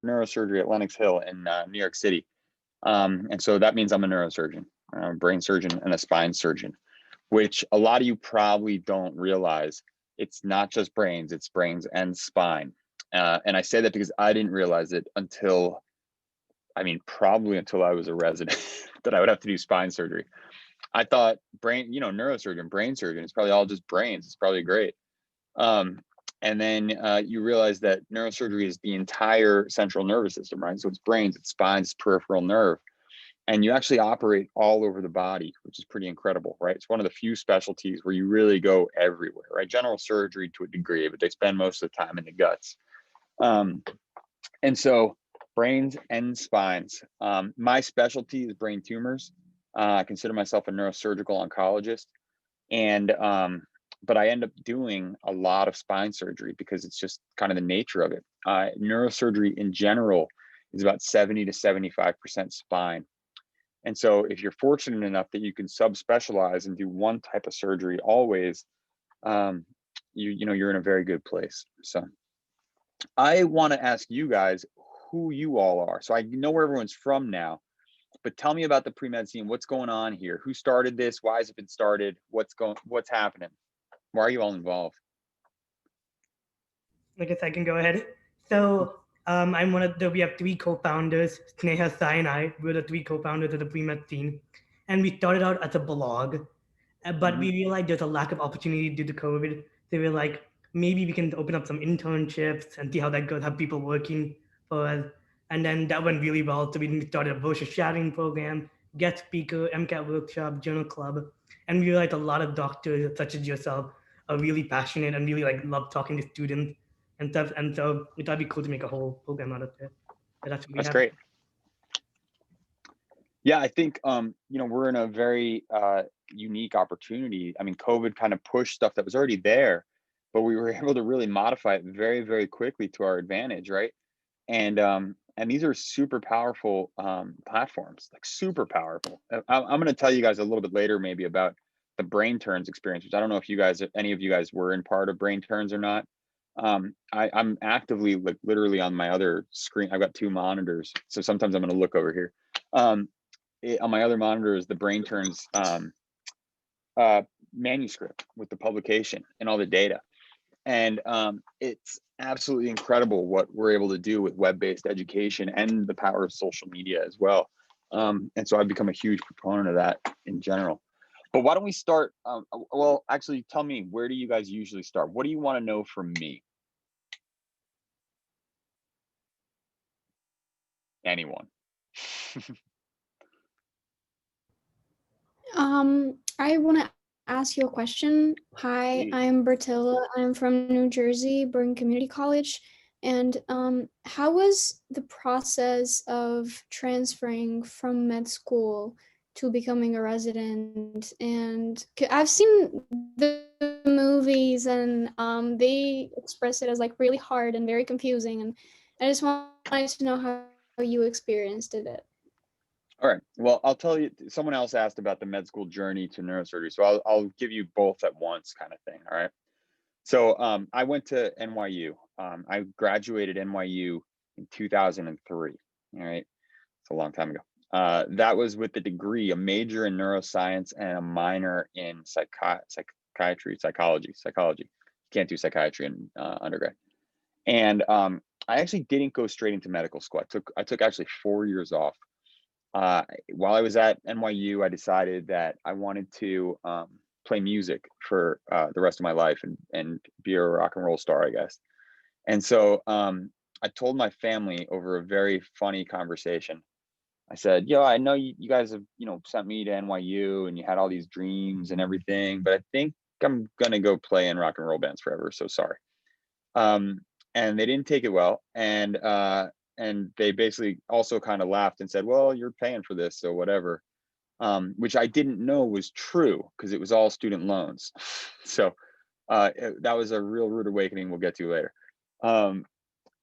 neurosurgery at Lenox Hill in New York City. And so that means I'm a neurosurgeon, a brain surgeon, and a spine surgeon, which a lot of you probably don't realize. It's not just brains, it's brains and spine. And I say that because I didn't realize it until, probably until I was a resident that I would have to do spine surgery. I thought brain, neurosurgeon, brain surgeon, it's probably all just brains. It's probably great. And then you realize that neurosurgery is the entire central nervous system, right? So it's brains, it's spines, it's peripheral nerve. And you actually operate all over the body, which is pretty incredible, right? It's one of the few specialties where you really go everywhere, right? General surgery to a degree, but they spend most of the time in the guts. And so brains and spines. My specialty is brain tumors. I consider myself a neurosurgical oncologist. And but I end up doing a lot of spine surgery because it's just kind of the nature of it. Neurosurgery in general is about 70 to 75% spine. And so if you're fortunate enough that you can subspecialize and do one type of surgery always, you're in a very good place. So I want to ask you guys who you all are. So I know where everyone's from now, but tell me about the pre-med scene. What's going on here? Who started this? Why has it been started? What's happening? Why are you all involved? I guess I can go ahead. So I'm we have three co-founders, Sneha, Sai, and I. We're the three co-founders of the pre-med scene. And we started out as a blog, but we realized there's a lack of opportunity due to COVID. So we're like, maybe we can open up some internships and see how that goes, have people working for us. And then that went really well. So we started a brochure sharing program, guest speaker, MCAT workshop, journal club. And we realized a lot of doctors, such as yourself, are really passionate and really love talking to students and stuff. And so we thought it'd be cool to make a whole program out of it. That's great. Yeah, I think we're in a very unique opportunity. COVID kind of pushed stuff that was already there, but we were able to really modify it very, very quickly to our advantage, right? And these are super powerful platforms, like super powerful. I'm going to tell you guys a little bit later, maybe about the BRAINterns experience, which I don't know if any of you guys were in part of BRAINterns or not. I'm actively, like, literally on my other screen. I've got two monitors, so sometimes I'm going to look over here. On my other monitor is the BRAINterns manuscript with the publication and all the data. And it's absolutely incredible what we're able to do with web-based education and the power of social media as well. And so I've become a huge proponent of that in general. But why don't we start? Well, actually, tell me, where do you guys usually start? What do you want to know from me? Anyone? I want to ask you a question. Hi, Please. I'm Bertilla. I'm from New Jersey, Bergen Community College. And how was the process of transferring from med school to becoming a resident? And I've seen the movies, and they express it as like really hard and very confusing. And I just wanted to know how you experienced it. All right. Well, I'll tell you, someone else asked about the med school journey to neurosurgery. So I'll give you both at once kind of thing. All right. So I went to NYU. I graduated NYU in 2003. All right. It's a long time ago. That was with a degree, a major in neuroscience and a minor in psychology. You can't do psychiatry in undergrad. And I actually didn't go straight into medical school. I took actually 4 years off. While I was at NYU, I decided that I wanted to play music for the rest of my life and be a rock and roll star, I guess. And so I told my family over a very funny conversation. I said, yo, I know you guys have, sent me to NYU and you had all these dreams and everything, but I think I'm going to go play in rock and roll bands forever. So sorry. And they didn't take it well. And they basically also kind of laughed and said, well, you're paying for this, so whatever, which I didn't know was true because it was all student loans. So that was a real rude awakening we'll get to later.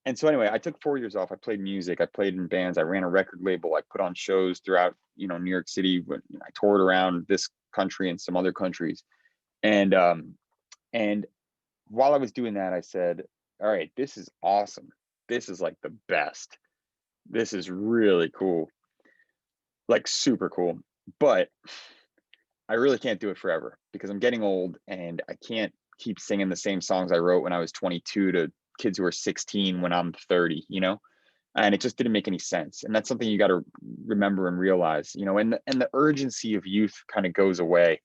And so anyway, I took 4 years off. I played music. I played in bands. I ran a record label. I put on shows throughout, New York City. I toured around this country and some other countries. And while I was doing that, I said, all right, this is awesome. This is like the best. this is really cool, like super cool, but I really can't do it forever because I'm getting old and I can't keep singing the same songs I wrote when I was 22 to kids who are 16 when I'm 30, you know? And it just didn't make any sense. And that's something you got to remember and realize, you know, and the urgency of youth kind of goes away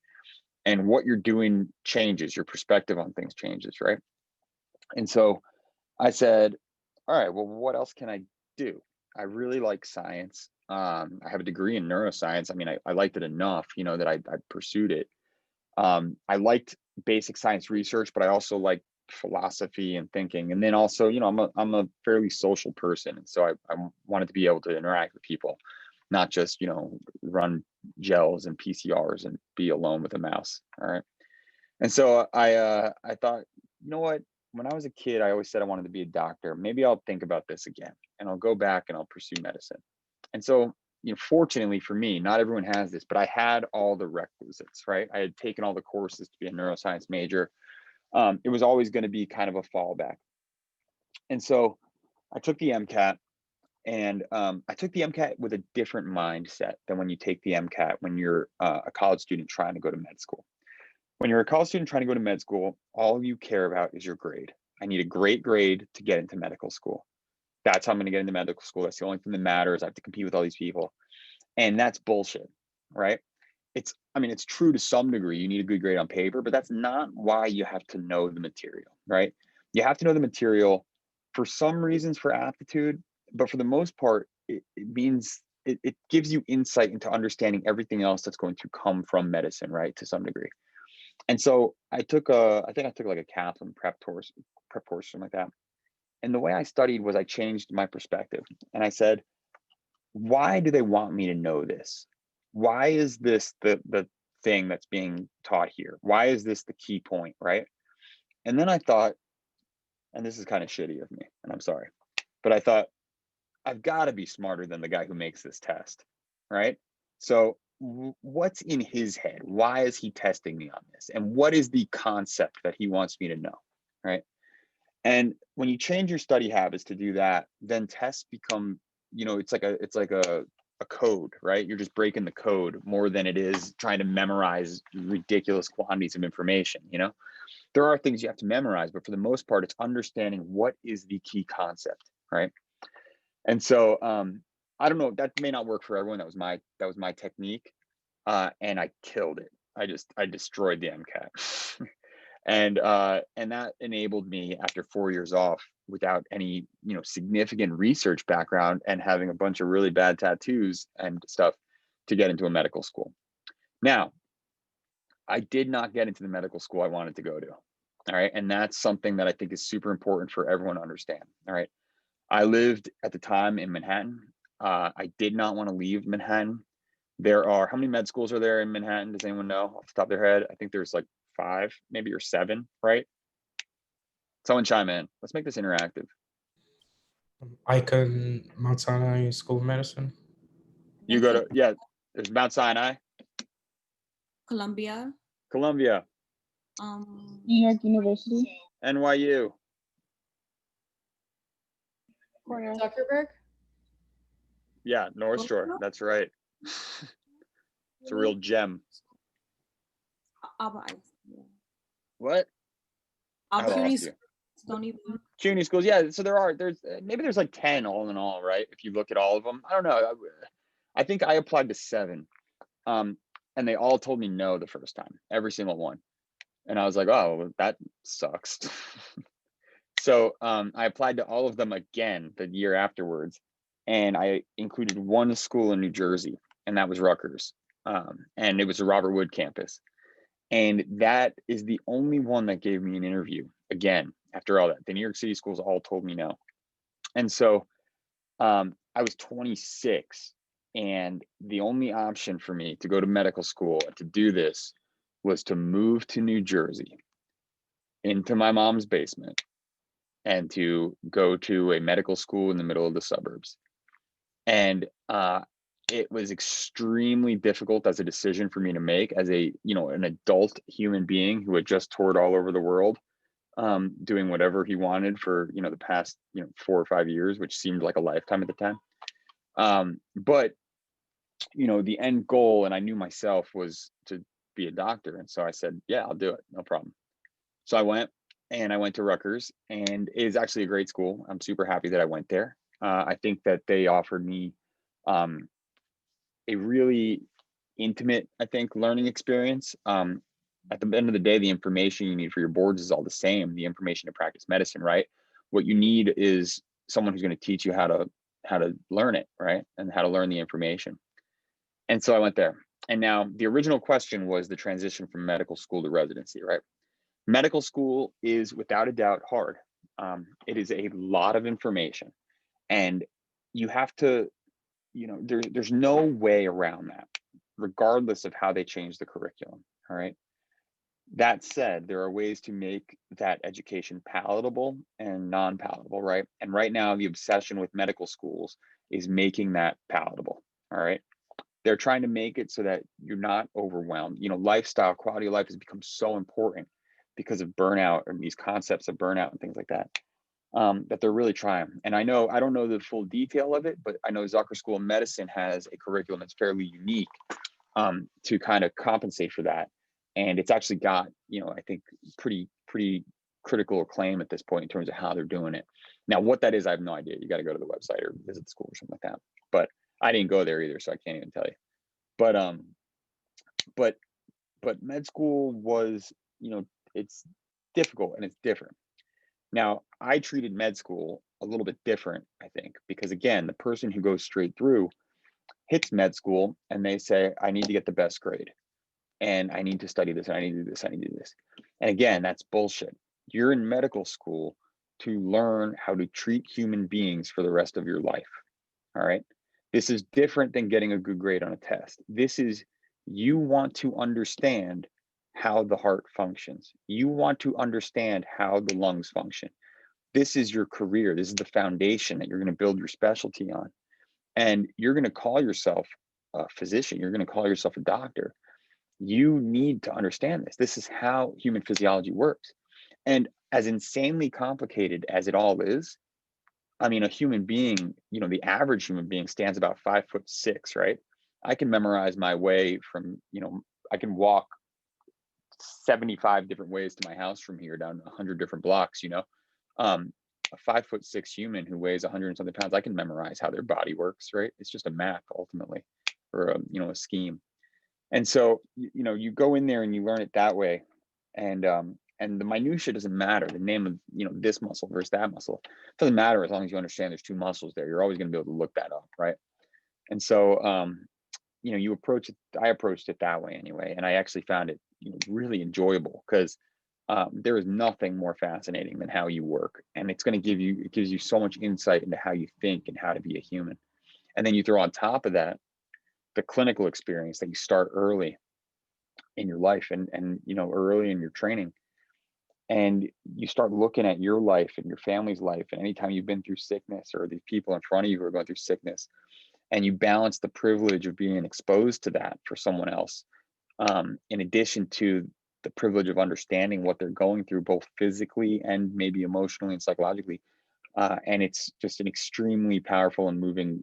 and what you're doing changes, your perspective on things changes, right? And so I said, all right, well, what else can I do? I really like science. I have a degree in neuroscience. I mean, I liked it enough, you know, that I pursued it. I liked basic science research, but I also like philosophy and thinking. And then also, you know, I'm a fairly social person. And so I wanted to be able to interact with people, not just, you know, run gels and PCRs and be alone with a mouse. All right. And so I thought, you know what? When I was a kid, I always said I wanted to be a doctor. Maybe I'll think about this again and I'll go back and I'll pursue medicine. And so, you know, fortunately for me, not everyone has this, but I had all the requisites, right? I had taken all the courses to be a neuroscience major. It was always going to be kind of a fallback. And so I took the MCAT and I took the MCAT with a different mindset than when you take the MCAT when you're a college student trying to go to med school. When you're a college student trying to go to med school, all you care about is your grade. I need a great grade to get into medical school. That's how I'm going to get into medical school. That's the only thing that matters. I have to compete with all these people. And that's bullshit, right? I mean, it's true to some degree. You need a good grade on paper, but that's not why you have to know the material, right? You have to know the material for some reasons for aptitude, but for the most part, it means it gives you insight into understanding everything else that's going to come from medicine, right? To some degree. And so I think I took like a Kaplan prep course, something like that. And the way I studied was I changed my perspective. And I said, why do they want me to know this? Why is this the thing that's being taught here? Why is this the key point, right? And then I thought, and this is kind of shitty of me, and I'm sorry, but I thought, I've got to be smarter than the guy who makes this test, right? So what's in his head? Why is he testing me on this? And what is the concept that he wants me to know, right? And when you change your study habits to do that, then tests become, you know, it's like a code, right? You're just breaking the code more than it is trying to memorize ridiculous quantities of information, you know? There are things you have to memorize, but for the most part, it's understanding what is the key concept, right? And so I don't know, that may not work for everyone. That was my technique. And I killed it. I destroyed the MCAT. And that enabled me after 4 years off without any, you know, significant research background and having a bunch of really bad tattoos and stuff to get into a medical school. Now, I did not get into the medical school I wanted to go to. All right. And that's something that I think is super important for everyone to understand. All right. I lived at the time in Manhattan. I did not want to leave Manhattan. How many med schools are there in Manhattan? Does anyone know off the top of their head? I think there's like 5, maybe, or 7, right? Someone chime in. Let's make this interactive. Icon, Mount Sinai School of Medicine. You go to, yeah, there's Mount Sinai. Columbia. New York University. NYU. Zuckerberg. Yeah, North Shore. That's right. It's a real gem. What? CUNY schools, yeah. So there's like 10 all in all, right? If you look at all of them, I don't know. I think I applied to 7, and they all told me no the first time, every single one. And I was like, oh, that sucks. So I applied to all of them again the year afterwards, and I included one school in New Jersey, and that was Rutgers, and it was a Robert Wood campus. And that is the only one that gave me an interview again after all that. The New York City schools all told me no. And so I was 26, and the only option for me to go to medical school and to do this was to move to New Jersey into my mom's basement and to go to a medical school in the middle of the suburbs. And it was extremely difficult as a decision for me to make as a, you know, an adult human being who had just toured all over the world, doing whatever he wanted for, you know, the past, you know, 4 or 5 years, which seemed like a lifetime at the time. But you know, the end goal, and I knew myself, was to be a doctor. And so I said, yeah, I'll do it, no problem. So I went to Rutgers, and it is actually a great school. I'm super happy that I went there. I think that they offered me a really intimate, I think, learning experience. At the end of the day, the information you need for your boards is all the same. The information to practice medicine, right? What you need is someone who's going to teach you how to learn it, right? And how to learn the information. And so I went there. And now the original question was the transition from medical school to residency, right? Medical school is without a doubt hard. It is a lot of information, and you have to, you know, there's no way around that, regardless of how they change the curriculum. All right. That said, there are ways to make that education palatable and non-palatable, right? And right now, the obsession with medical schools is making that palatable. All right. They're trying to make it so that you're not overwhelmed. You know, lifestyle, quality of life has become so important because of burnout and these concepts of burnout and things like that, that they're really trying. And I don't know the full detail of it, but I know Zucker School of Medicine has a curriculum that's fairly unique to kind of compensate for that. And it's actually got, you know, I think pretty critical acclaim at this point in terms of how they're doing it. Now, what that is, I have no idea. You got to go to the website or visit the school or something like that. But I didn't go there either, so I can't even tell you. But med school was, you know, it's difficult and it's different. Now, I treated med school a little bit different, I think, because again, the person who goes straight through hits med school and they say, I need to get the best grade, and I need to study this, and I need to do this, I need to do this. And again, that's bullshit. You're in medical school to learn how to treat human beings for the rest of your life. All right. This is different than getting a good grade on a test. This is, you want to understand how the heart functions. You want to understand how the lungs function. This is your career. This is the foundation that you're going to build your specialty on. And you're going to call yourself a physician. You're going to call yourself a doctor. You need to understand this. This is how human physiology works. And as insanely complicated as it all is, I mean, a human being, you know, the average human being stands about 5'6", right? I can memorize my way from, you know, I can walk 75 different ways to my house from here down 100 different blocks, you know. A 5'6" human who weighs 100 and something pounds, I can memorize how their body works, right? It's just a map ultimately, or a, you know, a scheme. And so, you know, you go in there and you learn it that way. And the minutia doesn't matter. The name of, you know, this muscle versus that muscle, it doesn't matter as long as you understand there's two muscles there. You're always going to be able to look that up, right? And so, you know, I approached it that way anyway. And I actually found it, you know, really enjoyable because there is nothing more fascinating than how you work. And it's going to it gives you so much insight into how you think and how to be a human. And then you throw on top of that the clinical experience that you start early in your life and you know, early in your training. And you start looking at your life and your family's life, and anytime you've been through sickness or these people in front of you who are going through sickness, and you balance the privilege of being exposed to that for someone else, in addition to the privilege of understanding what they're going through, both physically and maybe emotionally and psychologically. And it's just an extremely powerful and moving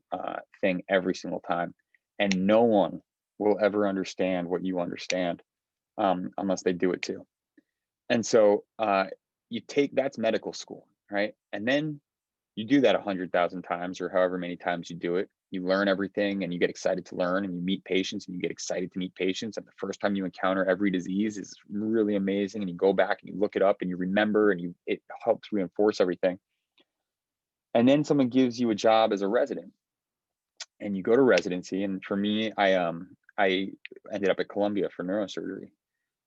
thing every single time. And no one will ever understand what you understand unless they do it too. And so that's medical school, right? And then you do that 100,000 times or however many times you do it. You learn everything and you get excited to learn, and you meet patients and you get excited to meet patients. And the first time you encounter every disease is really amazing. And you go back and you look it up and you remember, and it helps reinforce everything. And then someone gives you a job as a resident and you go to residency. And for me, I ended up at Columbia for neurosurgery.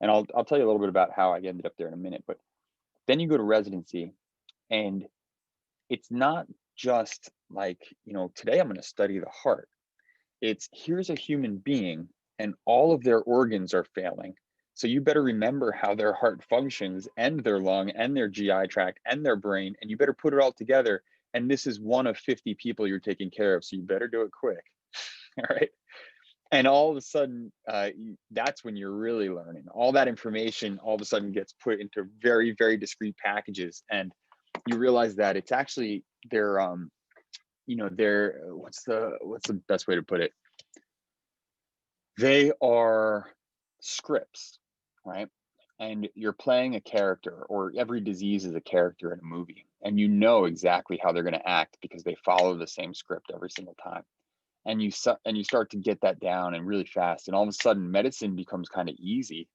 And I'll tell you a little bit about how I ended up there in a minute. But then you go to residency, and it's not just like, you know, today I'm going to study the heart. It's, here's a human being and all of their organs are failing. So you better remember how their heart functions and their lung and their GI tract and their brain, and you better put it all together. And this is one of 50 people you're taking care of. So you better do it quick. All right. And all of a sudden, that's when you're really learning. All that information all of a sudden gets put into very, very discrete packages. And you realize that it's actually, they're, they're, what's the best way to put it? They are scripts, right? And you're playing a character, or every disease is a character in a movie, and you know exactly how they're going to act because they follow the same script every single time. And you start to get that down and really fast, and all of a sudden medicine becomes kind of easy.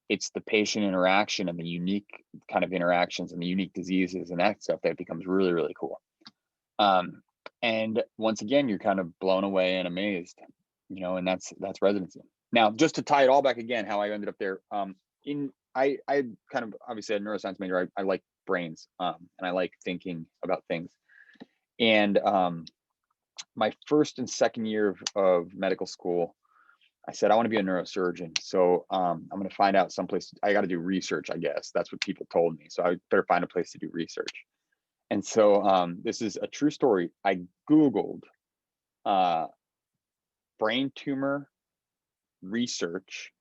It's the patient interaction and the unique kind of interactions and the unique diseases and that stuff that becomes really, really cool. And once again, you're kind of blown away and amazed, and that's residency. Now, just to tie it all back again, how I ended up there, I kind of obviously a neuroscience major. I like brains, and I like thinking about things. And my first and second year of medical school, I said, I want to be a neurosurgeon. So I'm going to find out someplace. I got to do research, I guess. That's what people told me. So I better find a place to do research. And so this is a true story. I Googled brain tumor research,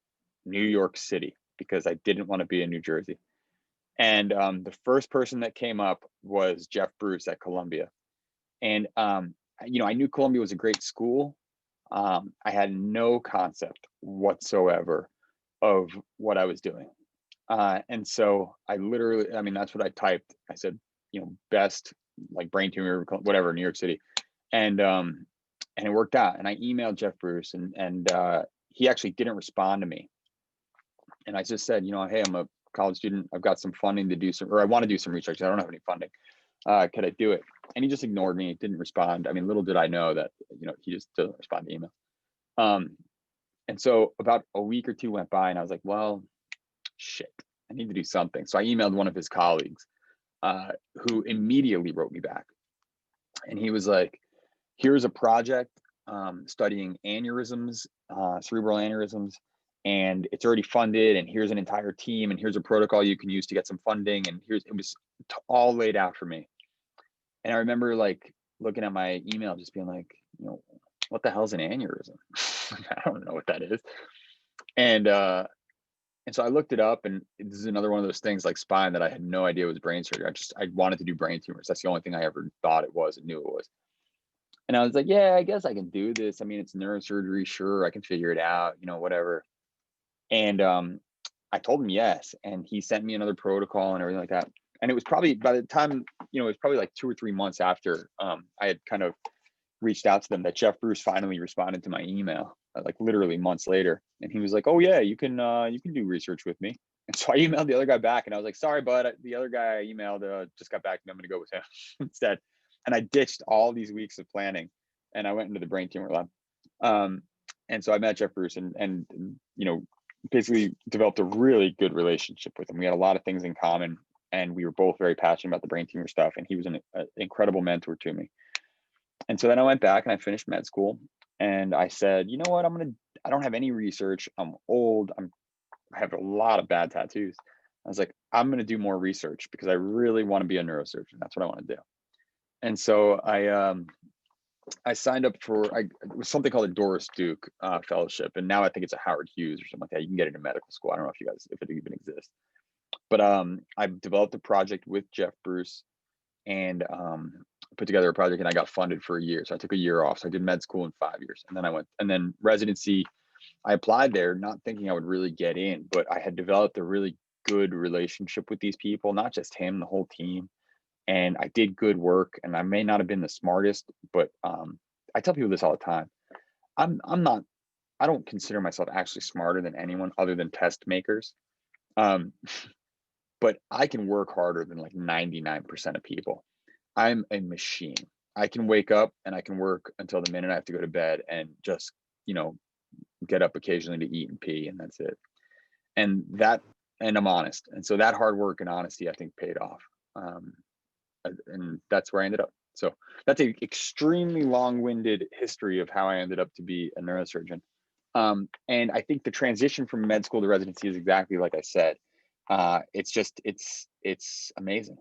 New York City, because I didn't want to be in New Jersey. And the first person that came up was Jeff Bruce at Columbia. And, I knew Columbia was a great school. I had no concept whatsoever of what I was doing. And so I literally, that's what I typed. I said, best like brain tumor, whatever, New York City. And it worked out. And I emailed Jeff Bruce, and he actually didn't respond to me. And I just said, hey, I'm a college student. I've got some funding to do or I want to do some research. I don't have any funding. Could I do it? And he just ignored me. Didn't respond. Little did I know that, he just doesn't respond to email. And so about a week or two went by, and I was like, well, shit, I need to do something. So I emailed one of his colleagues, who immediately wrote me back. And he was like, here's a project studying aneurysms, cerebral aneurysms, and it's already funded, and here's an entire team, and here's a protocol you can use to get some funding, and it was all laid out for me. And I remember like looking at my email, just being like, what the hell's an aneurysm? I don't know what that is. And so I looked it up, and this is another one of those things like spine that I had no idea was brain surgery. I wanted to do brain tumors. That's the only thing I ever thought it was and knew it was. And I was like, yeah, I guess I can do this. It's neurosurgery. Sure, I can figure it out, whatever. And I told him yes. And he sent me another protocol and everything like that. And it was probably, by the time, it was probably like 2 or 3 months after I had kind of reached out to them, that Jeff Bruce finally responded to my email, like literally months later. And he was like, oh yeah, you can do research with me. And so I emailed the other guy back, and I was like, sorry, bud, the other guy I emailed just got back to me. I'm going to go with him instead. And I ditched all these weeks of planning, and I went into the brain tumor lab. And so I met Jeff Bruce, and basically developed a really good relationship with him. We had a lot of things in common, and we were both very passionate about the brain tumor stuff. And he was an incredible mentor to me. And so then I went back and I finished med school, and I said, you know what, I don't have any research. I'm old. I have a lot of bad tattoos. I was like, I'm going to do more research because I really want to be a neurosurgeon. That's what I want to do. And so I signed up for it was something called a Doris Duke fellowship, and now I think it's a Howard Hughes or something like that. You can get it in medical school. I don't know if it even exists. But I developed a project with Jeff Bruce, and put together a project, and I got funded for a year. So I took a year off. So I did med school in 5 years, and then residency. I applied there not thinking I would really get in, but I had developed a really good relationship with these people, not just him, the whole team. And I did good work, and I may not have been the smartest, but I tell people this all the time. I don't consider myself actually smarter than anyone other than test makers. But I can work harder than like 99% of people. I'm a machine. I can wake up and I can work until the minute I have to go to bed, and just, get up occasionally to eat and pee, and that's it. And I'm honest. And so that hard work and honesty, I think, paid off. And that's where I ended up. So that's an extremely long-winded history of how I ended up to be a neurosurgeon. And I think the transition from med school to residency is exactly like I said. It's amazing.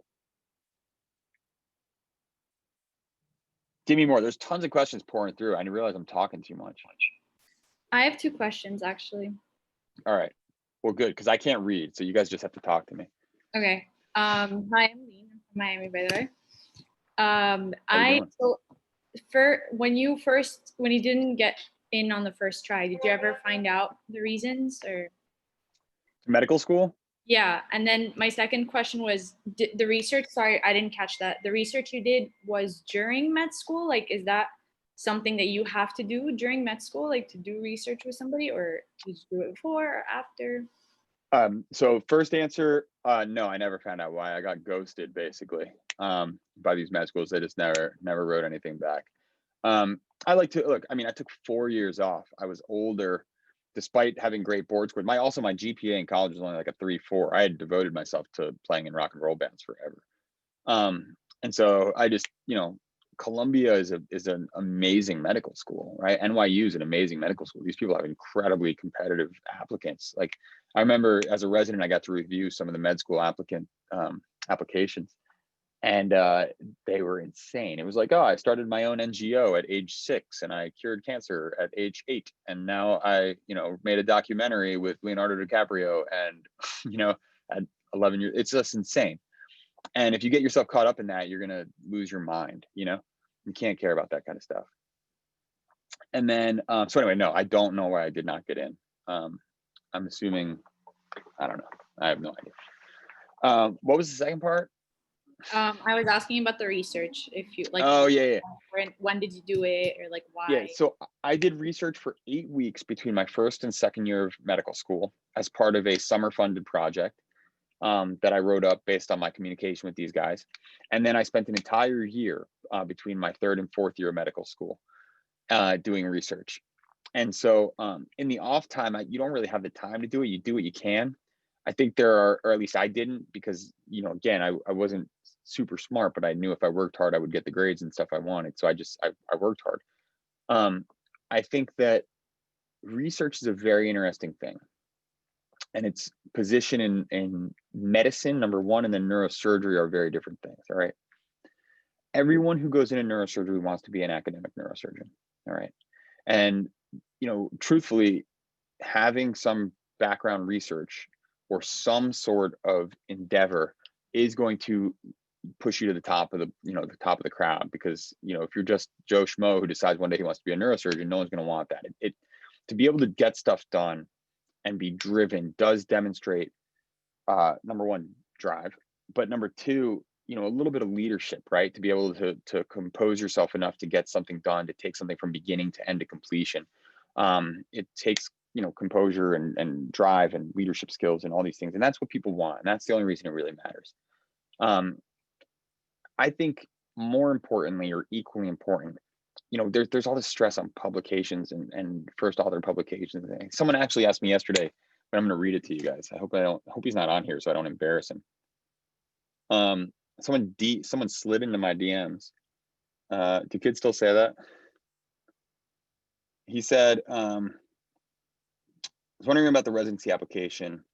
Give me more. There's tons of questions pouring through. I realize I'm talking too much. I have 2 questions, actually. All right. Well, good, because I can't read, so you guys just have to talk to me. Okay. Hi, I'm Lean. I'm from Miami, by the way. when you didn't get in on the first try, did you ever find out the reasons or? Medical school? Yeah, and then my second question was the research. Sorry, I didn't catch that. The research you did was during med school. Like, is that something that you have to do during med school, like to do research with somebody, or did you do it before or after? So first answer, no, I never found out why. I got ghosted basically by these med schools. They just never wrote anything back. I like to look. I mean, I took 4 years off. I was older. Despite having great board scores, my GPA in college was only like a 3.4. I had devoted myself to playing in rock and roll bands forever. And so I just, Columbia is an amazing medical school, right? NYU is an amazing medical school. These people have incredibly competitive applicants. Like I remember as a resident, I got to review some of the med school applications, and they were insane. It was like, oh, I started my own NGO at age 6 and I cured cancer at age 8. And now I, made a documentary with Leonardo DiCaprio and, at 11 years, it's just insane. And if you get yourself caught up in that, you're going to lose your mind, you can't care about that kind of stuff. And then, so anyway, no, I don't know why I did not get in. I'm assuming, I don't know. I have no idea. What was the second part? I was asking about the research. If you like, oh yeah. When did you do it, or like why? Yeah, so I did research for 8 weeks between my first and second year of medical school as part of a summer funded project that I wrote up based on my communication with these guys. And then I spent an entire year between my third and fourth year of medical school doing research. And so in the off time, you don't really have the time to do it. You do what you can. I think there are, or at least I didn't, because, again, I wasn't super smart, but I knew if I worked hard, I would get the grades and stuff I wanted. So I worked hard. I think that research is a very interesting thing. And its position in medicine, number one, and then neurosurgery are very different things, all right? Everyone who goes into neurosurgery wants to be an academic neurosurgeon, all right? And, truthfully, having some background research or some sort of endeavor is going to push you to the top of the crowd, because, if you're just Joe Schmo who decides one day he wants to be a neurosurgeon, no one's going to want that. To be able to get stuff done and be driven does demonstrate number one, drive, but number two, a little bit of leadership, right? To be able to compose yourself enough to get something done, to take something from beginning to end to completion. It takes composure and drive and leadership skills and all these things, and that's what people want, and that's the only reason it really matters. I think more importantly, or equally important, there's all this stress on publications and first author publications. Someone actually asked me yesterday, but I'm going to read it to you guys. I hope he's not on here so I don't embarrass him. Someone slid into my DMs. Do kids still say that? He said, I was wondering about the residency application.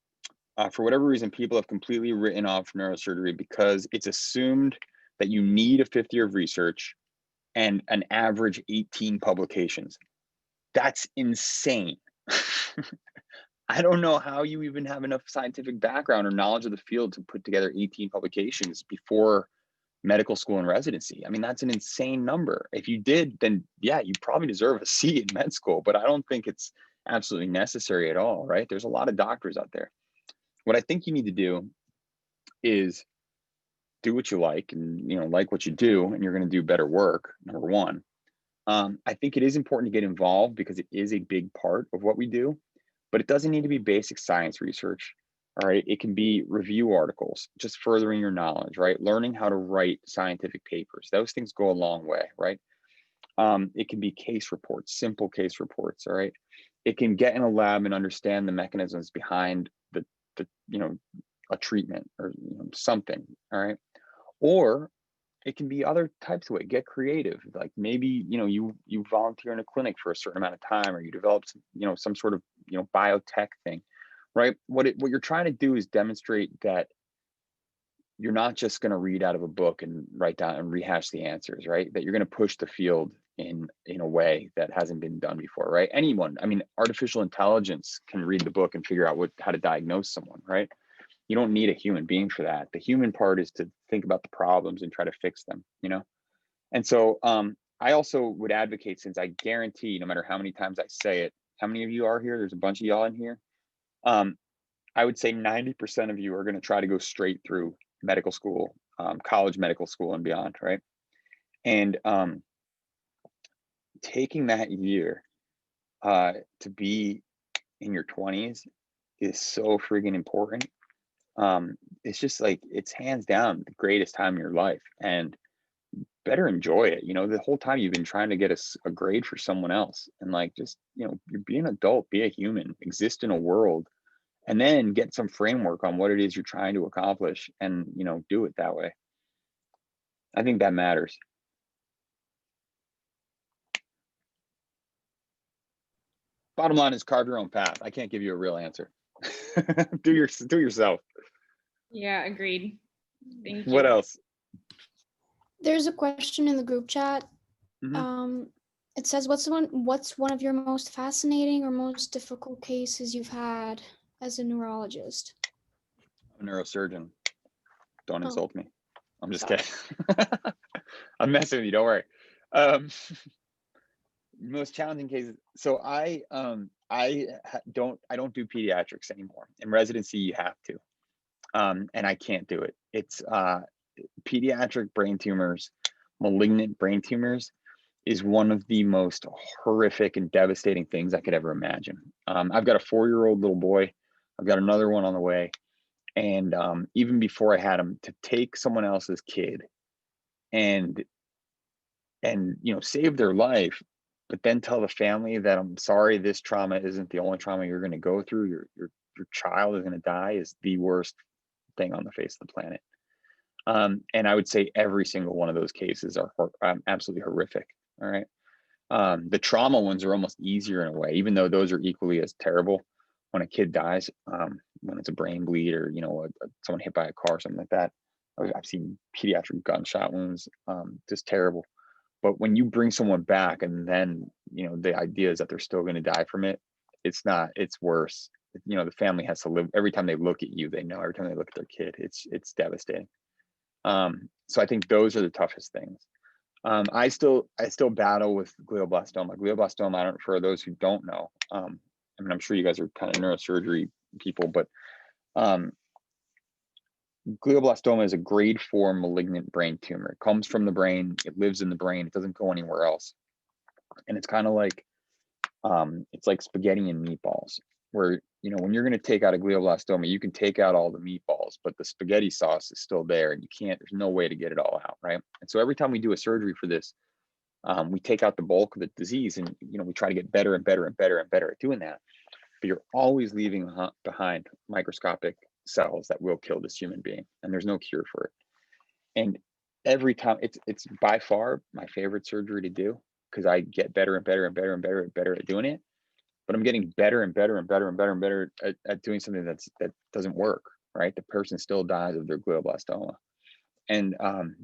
For whatever reason, people have completely written off neurosurgery because it's assumed that you need a 5th year of research and an average 18 publications. That's insane. I don't know how you even have enough scientific background or knowledge of the field to put together 18 publications before medical school and residency. I mean, that's an insane number. If you did, then yeah, you probably deserve a C in med school, but I don't think it's absolutely necessary at all, right? There's a lot of doctors out there. What I think you need to do is do what you like, and like what you do, and you're going to do better work, number one. I think it is important to get involved because it is a big part of what we do, but it doesn't need to be basic science research. All right, it can be review articles, just furthering your knowledge, right? Learning how to write scientific papers. Those things go a long way, right? It can be case reports, simple case reports, all right? It can get in a lab and understand the mechanisms behind the a treatment or something, all right? Or it can be other types of way. Get creative. Like maybe you volunteer in a clinic for a certain amount of time, or you develop some sort of biotech thing, right? What you're trying to do is demonstrate that you're not just going to read out of a book and write down and rehash the answers, right? That you're going to push the field in a way that hasn't been done before, right? Anyone, I mean, artificial intelligence can read the book and figure out how to diagnose someone, right? You don't need a human being for that. The human part is to think about the problems and try to fix them, And so I also would advocate, since I guarantee no matter how many times I say it, how many of you are here? There's a bunch of y'all in here. I would say 90% of you are going to try to go straight through medical school, college medical school and beyond, right? And taking that year to be in your 20s is so friggin' important. It's just like, it's hands down the greatest time of your life, and better enjoy it. You know, the whole time you've been trying to get a grade for someone else, and like, just, you know, you're being an adult, be a human, exist in a world, and then get some framework on what it is you're trying to accomplish, and, you know, do it that way. I think that matters. Bottom line is, carve your own path. I can't give you a real answer. do yourself. Yeah, agreed. Thank you. What else? There's a question in the group chat. Mhm. It says, what's one of your most fascinating or most difficult cases you've had as a neurologist? I'm a neurosurgeon. Don't Oh. insult me. I'm just Sorry. kidding. I'm messing with you. Don't worry. Most challenging cases. So I don't do pediatrics anymore. In residency, you have to, and I can't do it. It's pediatric brain tumors, malignant brain tumors, is one of the most horrific and devastating things I could ever imagine. I've got a 4-year-old little boy. I've got another one on the way. And even before I had him, to take someone else's kid and you know, save their life, but then tell the family that, I'm sorry, this trauma isn't the only trauma you're going to go through. Your child is going to die, is the worst thing on the face of the planet. And I would say every single one of those cases are absolutely horrific. All right. The trauma ones are almost easier in a way, even though those are equally as terrible. When a kid dies, when it's a brain bleed, or, you know, someone hit by a car or something like that. I've seen pediatric gunshot wounds, just terrible. But when you bring someone back, and then, you know, the idea is that they're still going to die from it, it's not, it's worse. You know, the family has to live, every time they look at you, they know, every time they look at their kid, it's devastating. So I think those are the toughest things. I still battle with glioblastoma. Glioblastoma, I don't, for those who don't know, I mean, I'm sure you guys are kind of neurosurgery people, but glioblastoma is a grade 4 malignant brain tumor. It comes from the brain, it lives in the brain, it doesn't go anywhere else. And it's kind of like, it's like spaghetti and meatballs, where, you know, when you're going to take out a glioblastoma, you can take out all the meatballs, but the spaghetti sauce is still there, and you can't, there's no way to get it all out, right? And so every time we do a surgery for this, we take out the bulk of the disease, and, you know, we try to get better and better and better and better at doing that. But you're always leaving behind microscopic cells that will kill this human being, and there's no cure for it. And every time, it's by far my favorite surgery to do, because I get better and better and better and better and better at doing it. But I'm getting better and better and better and better and better at doing something that doesn't work, right? The person still dies of their glioblastoma. And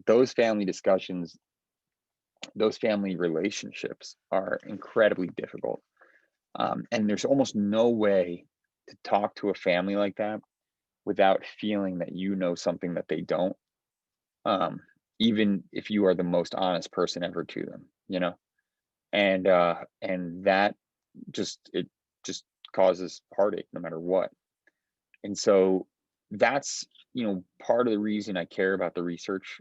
those family discussions, those family relationships are incredibly difficult. And there's almost no way to talk to a family like that without feeling that you know something that they don't, even if you are the most honest person ever to them, you know? And that just causes heartache no matter what. And so that's, you know, part of the reason I care about the research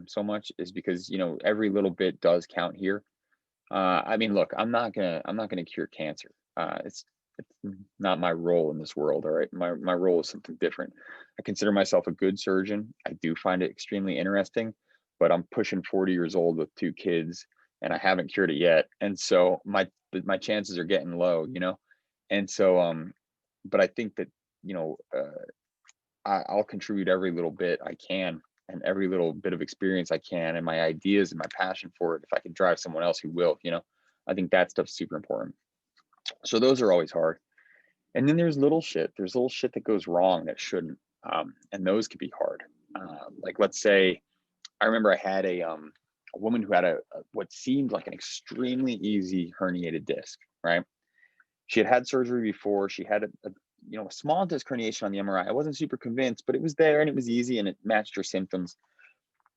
so much, is because, you know, every little bit does count here. I mean, look, I'm not gonna cure cancer. It's not my role in this world. All right, my role is something different. I consider myself a good surgeon. I do find it extremely interesting, but I'm pushing 40 years old with 2 kids, and I haven't cured it yet. And so my chances are getting low, you know. And so, but I think that, you know, I'll contribute every little bit I can, and every little bit of experience I can, and my ideas and my passion for it. If I can drive someone else who will, you know, I think that stuff's super important. So those are always hard. And then there's little shit. There's little shit that goes wrong that shouldn't, and those could be hard. Like, let's say, I remember I had a woman who had what seemed like an extremely easy herniated disc. Right? She had had surgery before. She had a small disc herniation on the MRI. I wasn't super convinced, but it was there and it was easy and it matched her symptoms.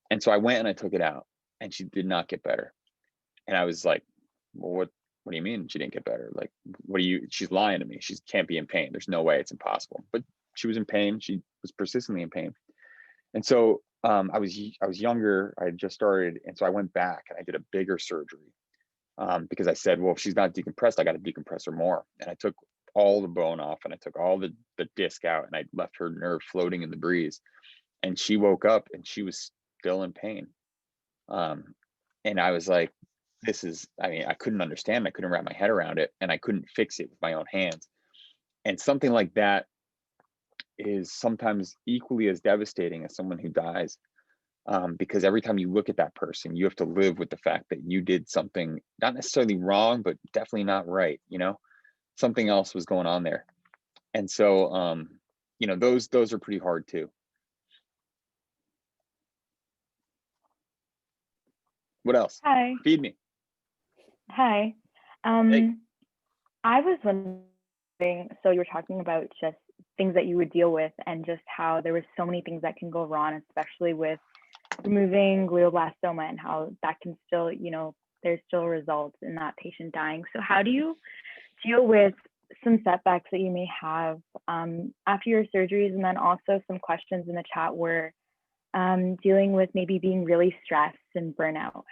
And so I went and I took it out, and she did not get better. And I was like, well, what do you mean she didn't get better? Like, she's lying to me. She can't be in pain. There's no way, it's impossible. But she was in pain. She was persistently in pain. And so I was younger, I had just started. And so I went back and I did a bigger surgery because I said, well, if she's not decompressed, I got to decompress her more. And I took all the bone off and I took all the disc out and I left her nerve floating in the breeze. And she woke up and she was still in pain. And I was like, I couldn't understand. I couldn't wrap my head around it, and I couldn't fix it with my own hands. And something like that is sometimes equally as devastating as someone who dies, because every time you look at that person, you have to live with the fact that you did something not necessarily wrong, but definitely not right. Something else was going on there. And so, those are pretty hard too. What else? Hi. Feed me. Hi. Hey. I was wondering, so you were talking about just things that you would deal with and just how there was so many things that can go wrong, especially with removing glioblastoma, and how that can still, there's still results in that patient dying. So how do you deal with some setbacks that you may have after your surgeries? And then also some questions in the chat were dealing with maybe being really stressed and burnout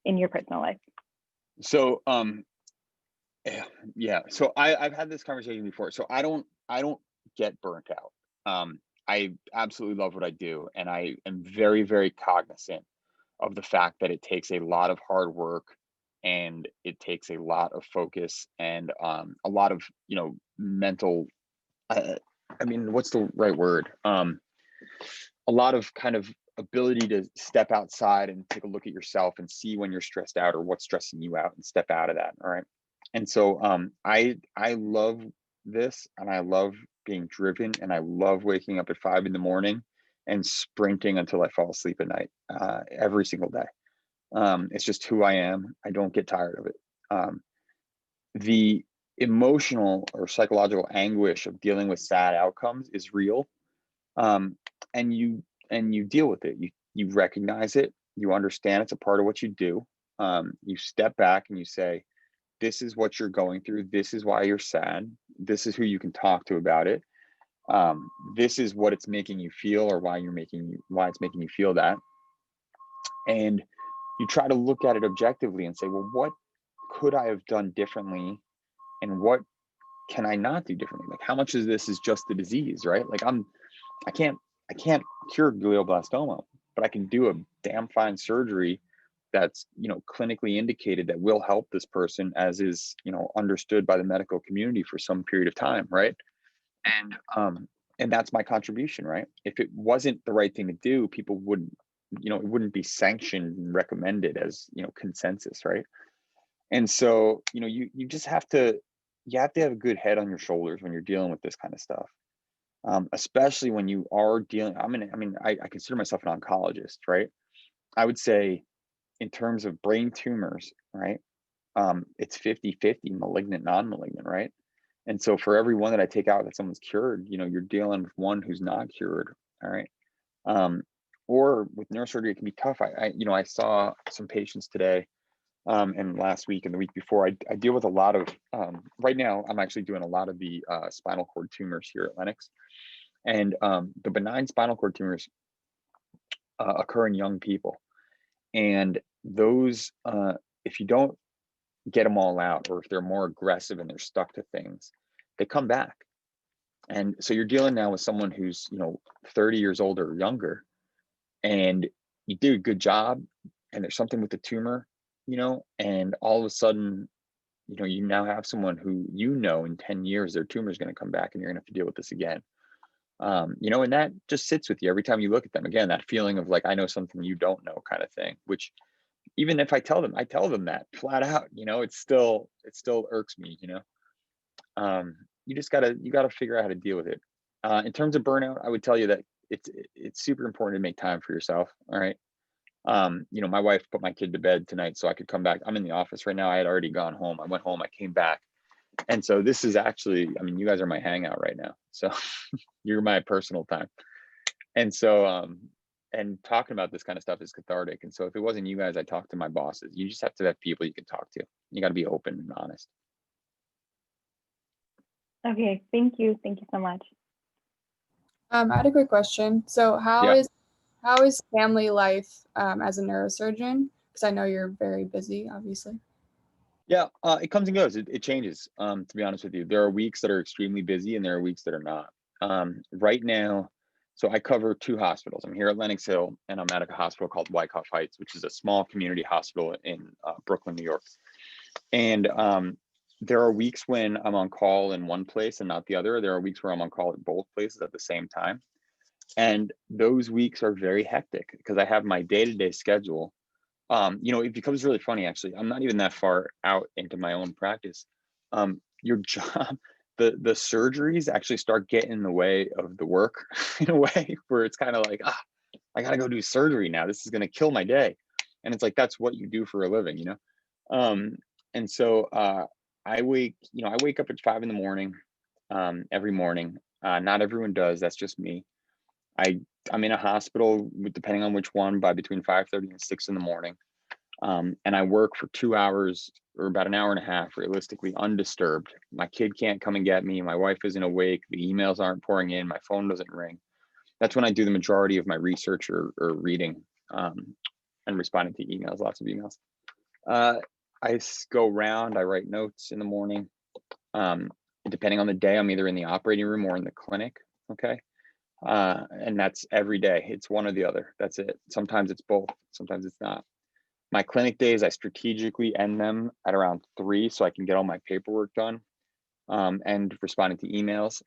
in your personal life. So yeah, so I've had this conversation before. So I don't get burnt out. I absolutely love what I do, and I am very, very cognizant of the fact that it takes a lot of hard work, and it takes a lot of focus, and a lot of mental, what's the right word, a lot of kind of ability to step outside and take a look at yourself and see when you're stressed out or what's stressing you out and step out of that. All right. And so I love this, and I love being driven, and I love waking up at 5 a.m. and sprinting until I fall asleep at night, every single day. It's just who I am. I don't get tired of it. The emotional or psychological anguish of dealing with sad outcomes is real. And you deal with it. You recognize it. You understand it's a part of what you do. You step back and you say, this is what you're going through. This is why you're sad. This is who you can talk to about it. This is what it's making you feel, or why it's making you feel that. And you try to look at it objectively and say, well, what could I have done differently? And what can I not do differently? Like, how much of this is just the disease, right? Like I can't cure glioblastoma, but I can do a damn fine surgery that's clinically indicated that will help this person, as is understood by the medical community for some period of time, right? And that's my contribution, right? If it wasn't the right thing to do, people wouldn't, it wouldn't be sanctioned and recommended as consensus, right? And so you just have to have a good head on your shoulders when you're dealing with this kind of stuff. Especially when you are dealing, I consider myself an oncologist, right? I would say in terms of brain tumors, right? It's 50-50 malignant, non-malignant, right? And so for every one that I take out that someone's cured, you're dealing with one who's not cured, all right? Or with neurosurgery, it can be tough. I saw some patients today, and last week and the week before. I deal with a lot of, right now, I'm actually doing a lot of the spinal cord tumors here at Lenox. And the benign spinal cord tumors occur in young people. And those, if you don't get them all out, or if they're more aggressive and they're stuck to things, they come back. And so you're dealing now with someone who's 30 years old or younger, and you do a good job, and there's something with the tumor, and all of a sudden, you now have someone who in 10 years their tumor is going to come back, and you're going to have to deal with this again. And that just sits with you every time you look at them. Again, that feeling of like, I know something you don't know kind of thing, which even if I tell them that flat out, it still irks me, you just gotta figure out how to deal with it. In terms of burnout, I would tell you that it's super important to make time for yourself. All right. My wife put my kid to bed tonight so I could come back. I'm in the office right now. I had already gone home. I went home, I came back. And so this is actually, you guys are my hangout right now. So you're my personal time. And so, and talking about this kind of stuff is cathartic. And so if it wasn't you guys, I talked to my bosses. You just have to have people you can talk to. You got to be open and honest. Okay, thank you. Thank you so much. I had a quick question. So how is family life as a neurosurgeon? Because I know you're very busy, obviously. Yeah, it comes and goes. It changes. To be honest with you, there are weeks that are extremely busy and there are weeks that are not. Right now, so I cover 2 hospitals. I'm here at Lenox Hill and I'm at a hospital called Wyckoff Heights, which is a small community hospital in Brooklyn, New York. And there are weeks when I'm on call in one place and not the other. There are weeks where I'm on call at both places at the same time. And those weeks are very hectic because I have my day-to-day schedule. You know, it becomes really funny, actually. I'm not even that far out into my own practice. Your job, the surgeries actually start getting in the way of the work in a way where it's kind of like, I gotta go do surgery now. This is gonna kill my day. And it's like, that's what you do for a living, you know? And so I wake up at 5 in the morning every morning. Not everyone does, that's just me. I'm in a hospital, depending on which one, by between 5:30 and 6 in the morning. And I work for 2 hours or about an hour and a half, realistically, undisturbed. My kid can't come and get me. My wife isn't awake. The emails aren't pouring in. My phone doesn't ring. That's when I do the majority of my research or reading and responding to emails, lots of emails. I go around, I write notes in the morning. Depending on the day, I'm either in the operating room or in the clinic, okay? And that's every day. It's one or the other. That's it. Sometimes it's both. Sometimes it's not. My clinic days, I strategically end them at around 3 so I can get all my paperwork done and responding to emails.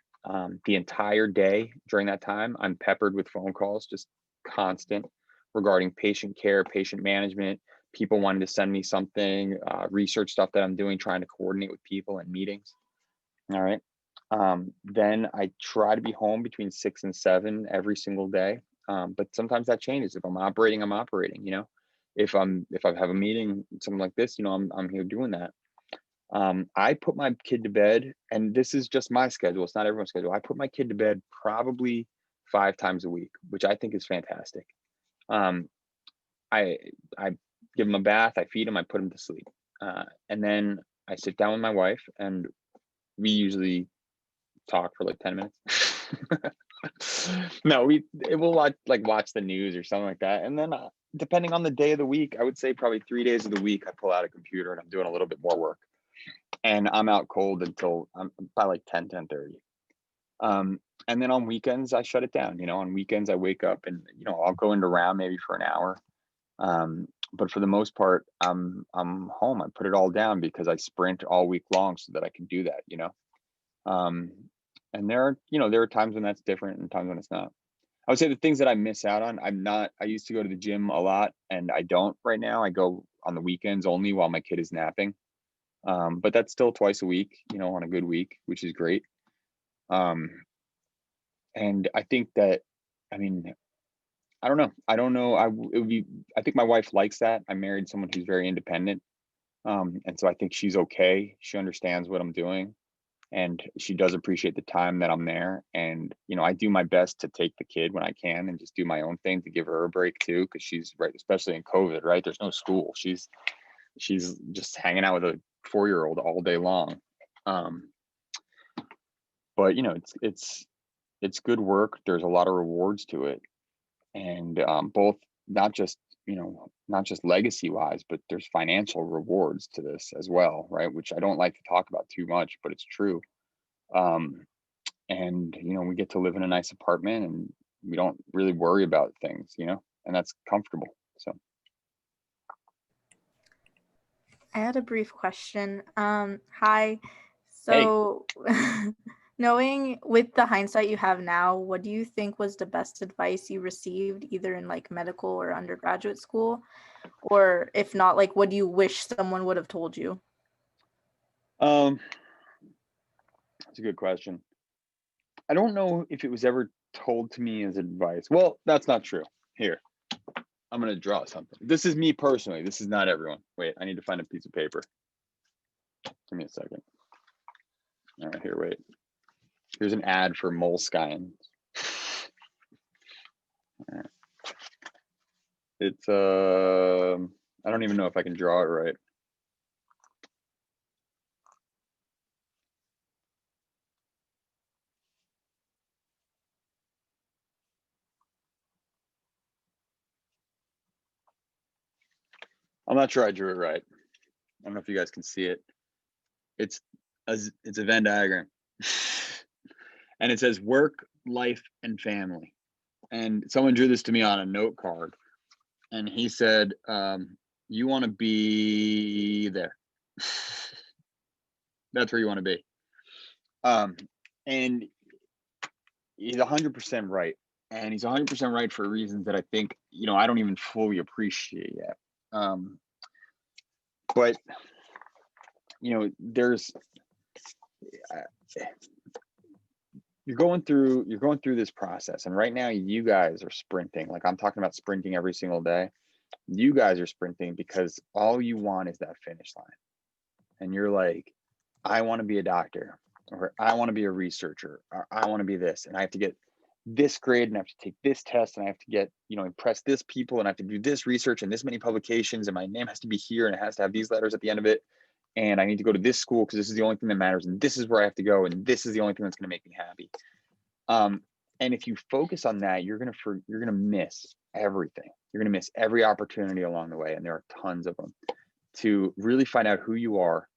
The entire day during that time, I'm peppered with phone calls, just constant, regarding patient care, patient management, people wanting to send me something, research stuff that I'm doing, trying to coordinate with people and meetings. All right. Then I try to be home between 6 and 7 every single day. But sometimes that changes. If I'm operating, I'm operating, you know. If I have a meeting, something like this, you know, I'm here doing that. I put my kid to bed, and this is just my schedule. It's not everyone's schedule. I put my kid to bed probably 5 times a week, which I think is fantastic. I give him a bath, I feed him, I put him to sleep. And then I sit down with my wife and we usually talk for like 10 minutes. No, we'll watch the news or something like that. And then depending on the day of the week, I would say probably 3 days of the week, I pull out a computer and I'm doing a little bit more work. And I'm out cold until by like 10:30. And then on weekends, I shut it down. You know, on weekends, I wake up and, you know, I'll go into round maybe for an hour. But for the most part, I'm home. I put it all down because I sprint all week long so that I can do that, you know. And there are times when that's different and times when it's not. I would say the things that I miss out on, I used to go to the gym a lot and I don't right now. I go on the weekends only while my kid is napping. But that's still twice a week, you know, on a good week, which is great. And I think that, I mean, I don't know. I think my wife likes that. I married someone who's very independent. And so I think she's okay. She understands what I'm doing and she does appreciate the time that I'm there. And, you know, I do my best to take the kid when I can and just do my own thing to give her a break too. Cause she's right, especially in COVID, right? There's no school. She's just hanging out with a 4-year-old all day long. But you know, it's good work. There's a lot of rewards to it. And both not just legacy wise, but there's financial rewards to this as well, right? Which I don't like to talk about too much, but it's true. And you know, we get to live in a nice apartment and we don't really worry about things, you know, and that's comfortable. So I had a brief question. Hi. So knowing with the hindsight you have now, what do you think was the best advice you received either in like medical or undergraduate school? Or if not, like what do you wish someone would have told you? That's a good question. I don't know if it was ever told to me as advice. Well, that's not true. Here, I'm going to draw something. This is me personally. This is not everyone. Wait, I need to find a piece of paper. Give me a second. All right, here, wait. Here's an ad for Moleskine. All right. It's I don't even know if I can draw it right. I'm not sure I drew it right. I don't know if you guys can see it. It's a Venn diagram. And it says work, life, and family. And someone drew this to me on a note card. And he said, you want to be there. That's where you want to be. And he's 100% right. And he's 100% right for reasons that I think, you know, I don't even fully appreciate yet. But, you know, there's, you're going through this process. And right now you guys are sprinting. Like I'm talking about sprinting every single day. You guys are sprinting because all you want is that finish line. And you're like, I want to be a doctor, or I want to be a researcher, or I want to be this, and I have to get this grade, and I have to take this test, and I have to get, you know, impress this people, and I have to do this research and this many publications, and my name has to be here, and it has to have these letters at the end of it, and I need to go to this school because this is the only thing that matters, and this is where I have to go, and this is the only thing that's going to make me happy. And if you focus on that, you're gonna miss everything. You're gonna miss every opportunity along the way, and there are tons of them. To really find out who you are,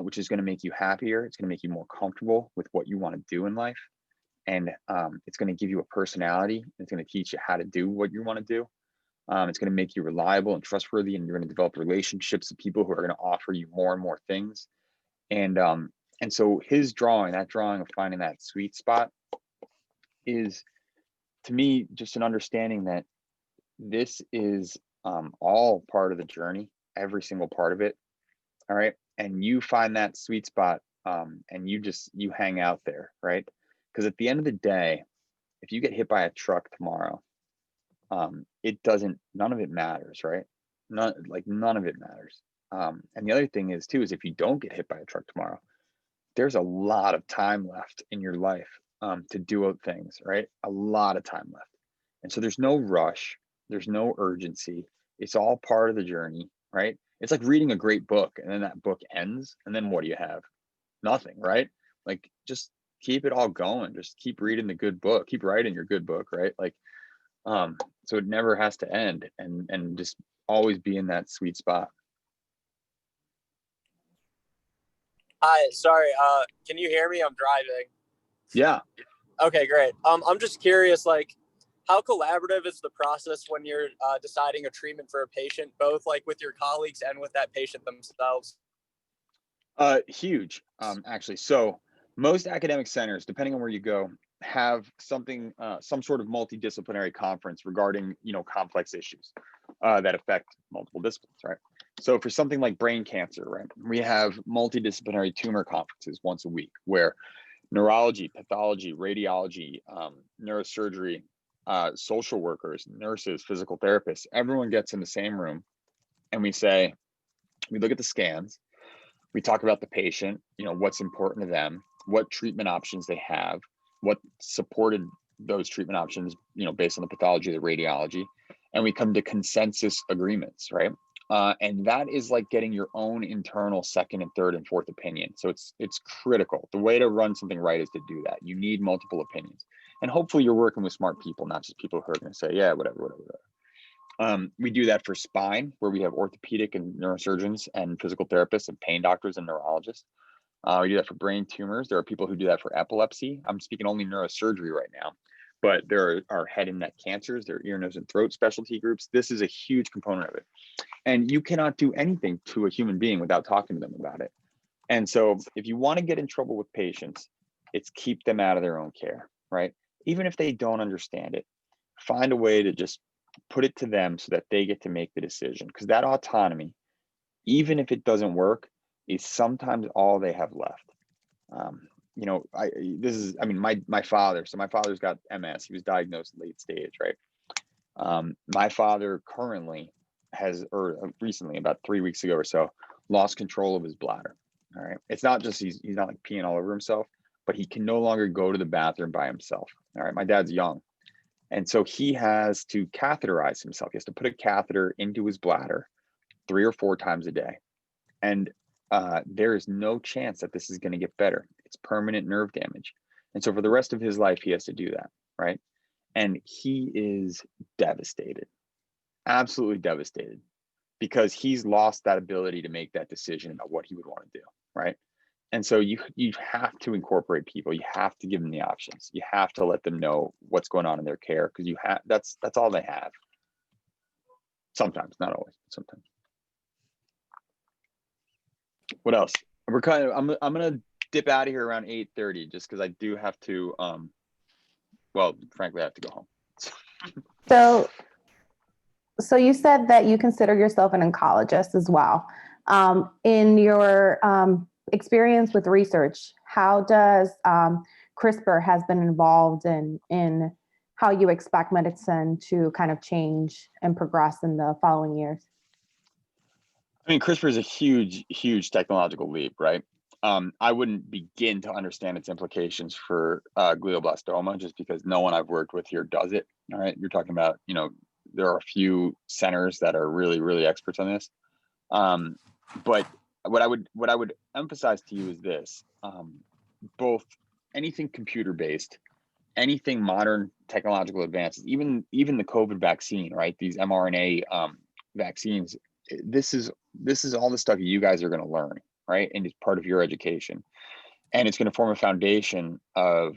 which is going to make you happier. It's going to make you more comfortable with what you want to do in life. And it's going to give you a personality. It's going to teach you how to do what you want to do. It's going to make you reliable and trustworthy, and you're going to develop relationships with people who are going to offer you more and more things. And so his drawing, that drawing of finding that sweet spot, is to me just an understanding that this is all part of the journey, every single part of it. All right. And you find that sweet spot, and you hang out there, right? Because at the end of the day, if you get hit by a truck tomorrow, none of it matters, right? None of it matters. And the other thing is too, is if you don't get hit by a truck tomorrow, there's a lot of time left in your life to do things, right? A lot of time left. And so there's no rush, there's no urgency. It's all part of the journey, right? It's like reading a great book, and then that book ends, and then what do you have? Nothing, right? Like just keep it all going. Just keep reading the good book, keep writing your good book, right? Like, so it never has to end, and just always be in that sweet spot. Hi, sorry, can you hear me? I'm driving. Yeah. Okay, great. I'm just curious, like, how collaborative is the process when you're deciding a treatment for a patient, both like with your colleagues and with that patient themselves? Huge, actually. So most academic centers, depending on where you go, have something, some sort of multidisciplinary conference regarding, you know, complex issues that affect multiple disciplines, right? So for something like brain cancer, right, we have multidisciplinary tumor conferences once a week where neurology, pathology, radiology, neurosurgery, social workers, nurses, physical therapists, everyone gets in the same room, and we look at the scans, we talk about the patient, you know, what's important to them, what treatment options they have, what supported those treatment options, you know, based on the pathology, the radiology, and we come to consensus agreements, right? And that is like getting your own internal second and third and fourth opinion. So it's critical. The way to run something right is to do that. You need multiple opinions, and hopefully you're working with smart people, not just people who are going to say, yeah, whatever. We do that for spine, where we have orthopedic and neurosurgeons and physical therapists and pain doctors and neurologists. We do that for brain tumors. There are people who do that for epilepsy. I'm speaking only neurosurgery right now, but there are head and neck cancers, there are ear, nose, and throat specialty groups. This is a huge component of it. And you cannot do anything to a human being without talking to them about it. And so if you want to get in trouble with patients, it's keep them out of their own care, right? Even if they don't understand it, find a way to just put it to them so that they get to make the decision. Because that autonomy, even if it doesn't work, is sometimes all they have left. You know, my father, so my father's got MS. He was diagnosed late stage, right? My father currently recently, about 3 weeks ago or so, lost control of his bladder. All right. It's not just he's not like peeing all over himself, but he can no longer go to the bathroom by himself. All right. My dad's young. And so he has to catheterize himself. He has to put a catheter into his bladder 3 or 4 times a day. And there is no chance that this is going to get better. It's permanent nerve damage. And so for the rest of his life, he has to do that, right? And he is devastated, absolutely devastated, because he's lost that ability to make that decision about what he would want to do, right? And so you have to incorporate people. You have to give them the options. You have to let them know what's going on in their care, because that's all they have. Sometimes, not always, but sometimes. What else? I'm gonna dip out of here around 8:30 just because I do have to. Well, frankly, I have to go home. So you said that you consider yourself an oncologist as well. In your experience with research, how does CRISPR has been involved in how you expect medicine to kind of change and progress in the following years? I mean, CRISPR is a huge technological leap, right? I wouldn't begin to understand its implications for glioblastoma just because no one I've worked with here does it. All right, you're talking about, there are a few centers that are really experts on this. But what I would emphasize to you is this: both anything computer-based, anything modern technological advances, even the COVID vaccine, right? These mRNA vaccines. This is all the stuff you guys are going to learn, right? And it's part of your education, and it's going to form a foundation of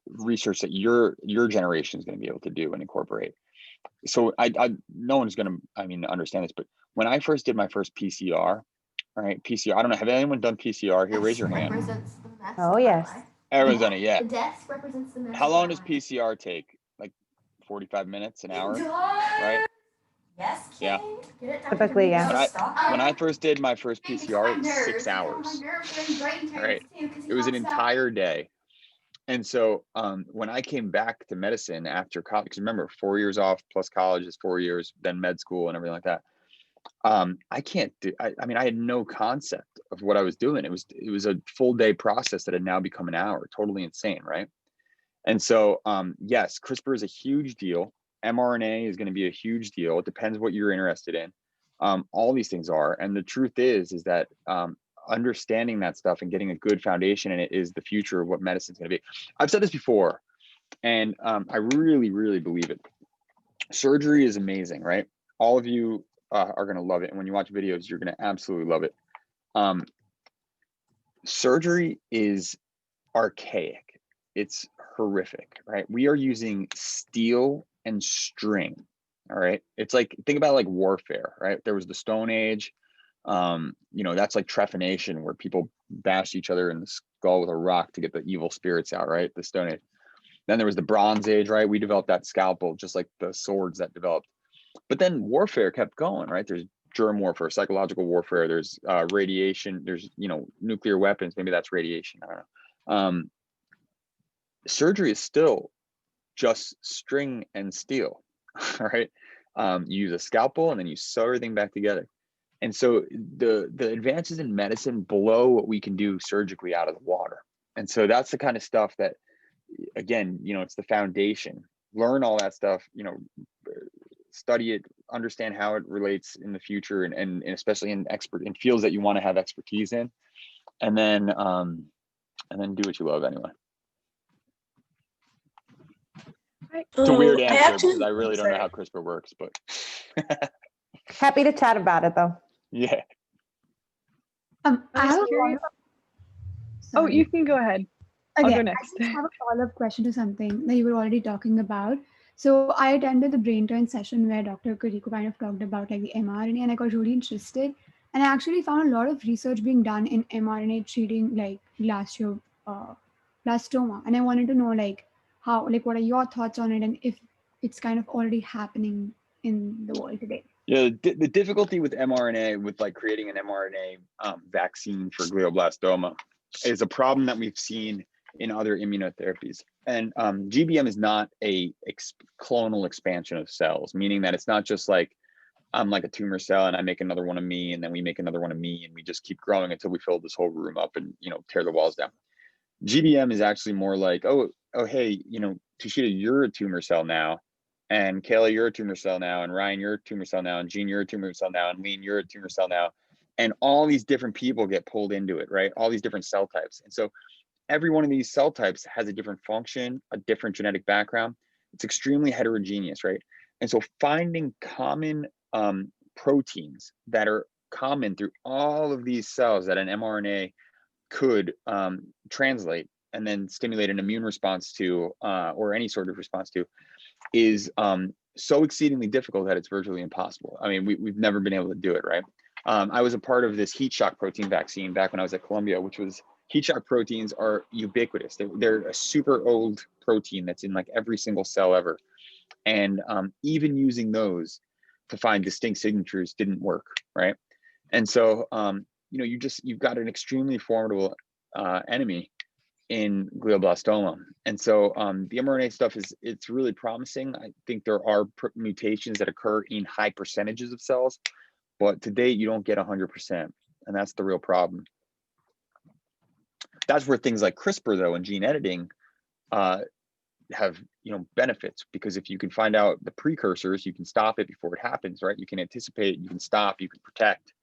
research that your generation is going to be able to do and incorporate. So no one's going to understand this, but when I first did my first PCR, all right, PCR, I don't know, have anyone done PCR here? Raise your hand. Oh yes, Everyone's done it. Yeah. The death represents the mess. How long does PCR take? Like 45 minutes, an hour, right? Yes, yeah. Typically, yeah. When I first did my first PCR, it was 6 hours. Right. It was an entire day. And so when I came back to medicine after college, because remember, 4 years off plus college is 4 years, then med school and everything like that. I can't do. I mean, I had no concept of what I was doing. It was a full day process that had now become an hour. Totally insane, right? And so, yes, CRISPR is a huge deal. mRNA is going to be a huge deal. It depends what you're interested in. All these things are. And the truth is that understanding that stuff and getting a good foundation in it is the future of what medicine is going to be. I've said this before, and I really believe it. Surgery is amazing, right? All of you are going to love it. And when you watch videos, you're going to absolutely love it. Surgery is archaic. It's horrific, right? We are using steel and string. All right. It's like, think about like warfare, right? There was the Stone Age. That's like trephination, where people bashed each other in the skull with a rock to get the evil spirits out, right? The Stone Age. Then there was the Bronze Age, right? We developed that scalpel, just like the swords that developed. But then warfare kept going, right? There's germ warfare, psychological warfare. There's radiation. There's, nuclear weapons. Maybe that's radiation. I don't know. Surgery is still just string and steel, right? You use a scalpel and then you sew everything back together. And so the advances in medicine blow what we can do surgically out of the water. And so that's the kind of stuff that, again, it's the foundation. Learn all that stuff, study it, understand how it relates in the future, and especially in fields that you want to have expertise in, and then do what you love anyway. It's a weird answer because I really don't know how CRISPR works, but happy to chat about it though. Yeah. I have Oh, you can go ahead. I'll go next. I just have a follow-up question to something that you were already talking about. So I attended the BRAINterns session where Dr. Kuriko kind of talked about like the mRNA, and I got really interested. And I actually found a lot of research being done in mRNA treating like glioblastoma. And I wanted to know like how, like, what are your thoughts on it, and if it's kind of already happening in the world today? Yeah, the difficulty with mRNA, with like creating an mRNA vaccine for glioblastoma, is a problem that we've seen in other immunotherapies. And GBM is not a clonal expansion of cells, meaning that it's not just like I'm like a tumor cell and I make another one of me, and then we make another one of me, and we just keep growing until we fill this whole room up and tear the walls down. GBM is actually more like, oh, hey, you know, Tushita, you're a tumor cell now, and Kayla, you're a tumor cell now, and Ryan, you're a tumor cell now, and Gene, you're a tumor cell now, and Lean, you're a tumor cell now. And all these different people get pulled into it, right? All these different cell types. And so every one of these cell types has a different function, a different genetic background. It's extremely heterogeneous, right? And so finding common proteins that are common through all of these cells that an mRNA could translate and then stimulate an immune response to, or any sort of response to, is so exceedingly difficult that it's virtually impossible. I mean, we've never been able to do it, right? I was a part of this heat shock protein vaccine back when I was at Columbia, which was, heat shock proteins are ubiquitous. They're a super old protein that's in like every single cell ever. And even using those to find distinct signatures didn't work, right? And so, you know, you've got an extremely formidable enemy in glioblastoma. And so the mRNA stuff it's really promising. I think there are mutations that occur in high percentages of cells, but to date, you don't get 100%. And that's the real problem. That's where things like CRISPR, though, and gene editing have, you know, benefits, because if you can find out the precursors, you can stop it before it happens, right? You can anticipate, you can stop, you can protect,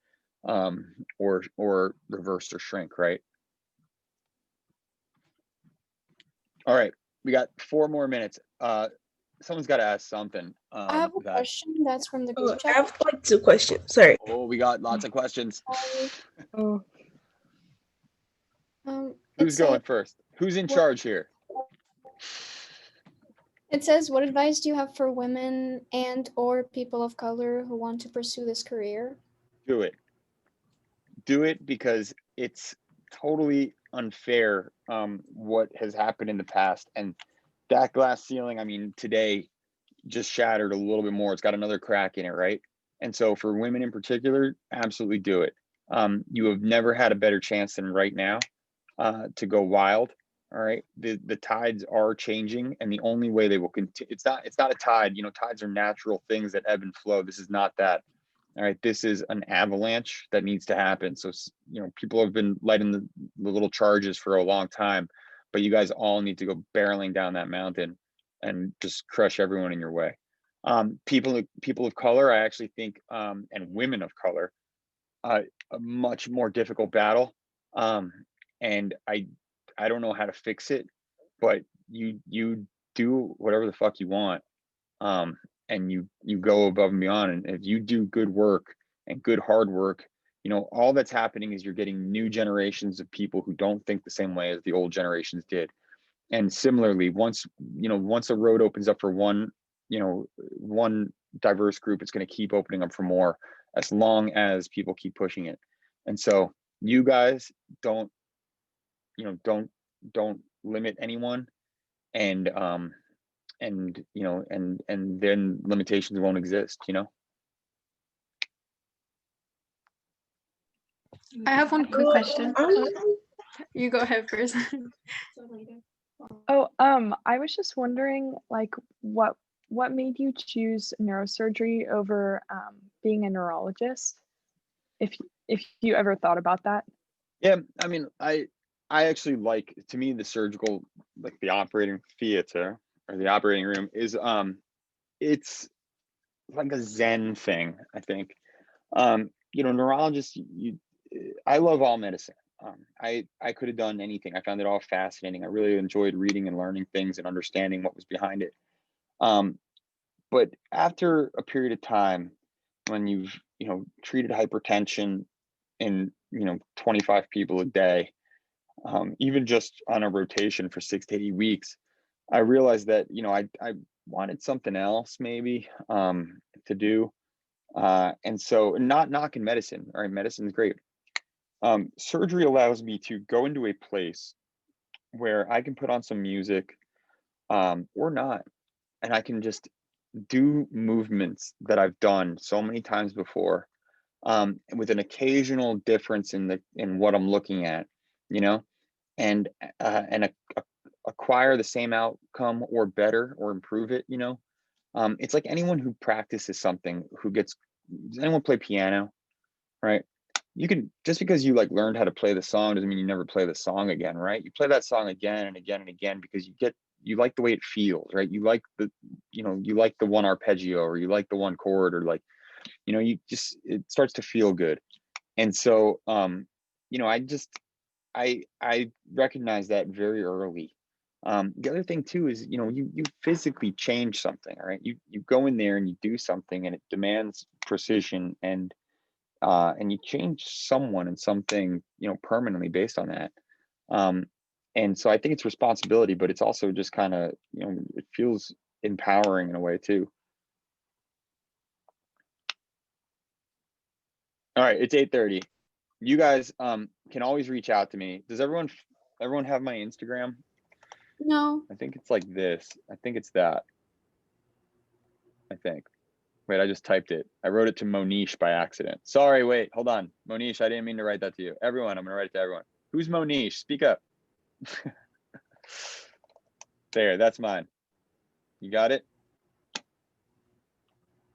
or reverse or shrink, right? All right, we got 4 more minutes. Someone's got to ask something. I have a question that's from the group I chat. have like 2 questions. Sorry. Oh, we got lots of questions. Oh. Who's going first? Who's in charge here? It says, what advice do you have for women and or people of color who want to pursue this career? Do it. Do it, because it's totally unfair what has happened in the past. And that glass ceiling, I mean, today just shattered a little bit more. It's got another crack in it, right? And so for women in particular, absolutely do it. You have never had a better chance than right now to go wild. All right, the tides are changing, and the only way they will continue, it's not a tide. You know, tides are natural things that ebb and flow. This is not that. All right, this is an avalanche that needs to happen. So, you know, people have been lighting the little charges for a long time, but you guys all need to go barreling down that mountain and just crush everyone in your way. People of color, I actually think, and women of color, a much more difficult battle. And I don't know how to fix it, but you do whatever the fuck you want. And you go above and beyond. And if you do good work and good hard work, you know, all that's happening is you're getting new generations of people who don't think the same way as the old generations did. And similarly, once a road opens up for one diverse group, it's going to keep opening up for more, as long as people keep pushing it. And so you guys don't limit anyone, and you know, and then limitations won't exist, you know. I have one quick question. You go ahead first. Oh, I was just wondering, like, what made you choose neurosurgery over being a neurologist? If you ever thought about that? Yeah, I mean, I actually like, to me, the surgical, like the operating theater or the operating room is it's like a Zen thing, I think. You know, neurologists, I love all medicine. I could have done anything. I found it all fascinating. I really enjoyed reading and learning things and understanding what was behind it. But after a period of time, when you've, you know, treated hypertension in, you know, 25 people a day, even just on a rotation for 6 to 8 weeks, I realized that, you know, I wanted something else maybe to do. And so, not knocking medicine, all right, medicine's great. Surgery allows me to go into a place where I can put on some music, or not, and I can just do movements that I've done so many times before, with an occasional difference in what I'm looking at, you know, and acquire the same outcome or better, or improve it, you know. It's like anyone who practices something, does anyone play piano, right? you can, just because you like learned how to play the song doesn't mean you never play the song again, right? You play that song again and again and again because you like the way it feels, right? You like the, you like the one arpeggio, or you like the one chord, or like, it starts to feel good. And so, I recognize that very early. The other thing too is, you physically change something, right? You go in there and you do something and it demands precision, and you change someone and something, permanently based on that. And so I think it's responsibility, but it's also just kind of, it feels empowering in a way too. All right, it's 8:30. You guys can always reach out to me. Does everyone have my Instagram? No. I think it's like this. I think it's that. I think. Wait, I just typed it. I wrote it to Monish by accident. Sorry, wait, hold on. Monish, I didn't mean to write that to you. Everyone, I'm gonna write it to everyone. Who's Monish? Speak up. There, that's mine. You got it?